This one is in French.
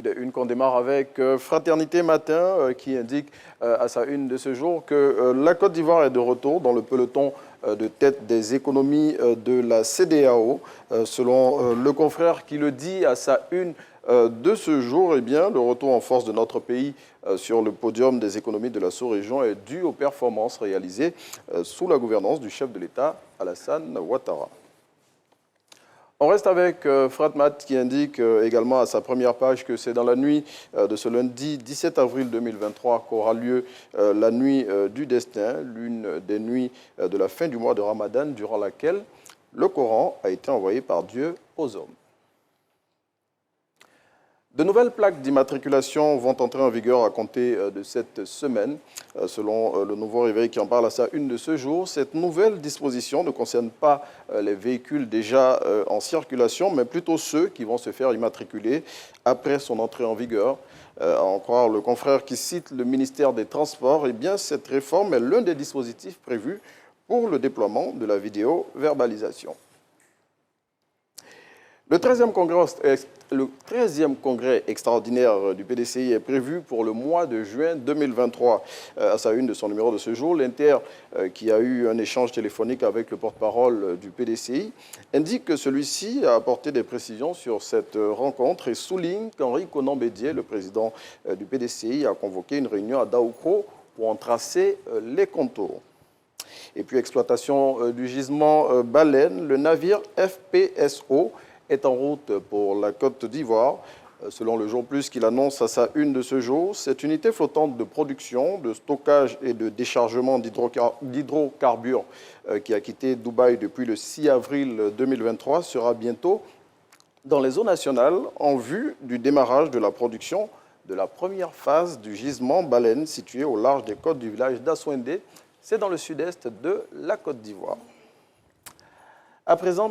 des unes qu'on démarre avec Fraternité Matin qui indique à sa une de ce jour que la Côte d'Ivoire est de retour dans le peloton de tête des économies de la CEDEAO. Selon le confrère qui le dit à sa une de ce jour, eh bien, le retour en force de notre pays sur le podium des économies de la sous-région est dû aux performances réalisées sous la gouvernance du chef de l'État, Alassane Ouattara. On reste avec Fratmat qui indique également à sa première page que c'est dans la nuit de ce lundi 17 avril 2023 qu'aura lieu la nuit du destin, l'une des nuits de la fin du mois de Ramadan, durant laquelle le Coran a été envoyé par Dieu aux hommes. De nouvelles plaques d'immatriculation vont entrer en vigueur à compter de cette semaine. Selon le Nouveau Réveil qui en parle à sa une de ce jour, cette nouvelle disposition ne concerne pas les véhicules déjà en circulation, mais plutôt ceux qui vont se faire immatriculer après son entrée en vigueur. À en croire le confrère qui cite le ministère des Transports, eh bien, cette réforme est l'un des dispositifs prévus pour le déploiement de la vidéo-verbalisation. Le 13e congrès extraordinaire du PDCI est prévu pour le mois de juin 2023. À sa une de son numéro de ce jour, l'Inter, qui a eu un échange téléphonique avec le porte-parole du PDCI, indique que celui-ci a apporté des précisions sur cette rencontre et souligne qu'Henri Konan Bédié, le président du PDCI, a convoqué une réunion à Daoukro pour en tracer les contours. Et puis, exploitation du gisement baleine, le navire FPSO est en route pour la Côte d'Ivoire. Selon le Jour Plus qu'il annonce à sa une de ce jour, cette unité flottante de production, de stockage et de déchargement d'hydrocarbures qui a quitté Dubaï depuis le 6 avril 2023 sera bientôt dans les eaux nationales en vue du démarrage de la production de la première phase du gisement baleine situé au large des côtes du village d'Assouendé. C'est dans le sud-est de la Côte d'Ivoire. À présent,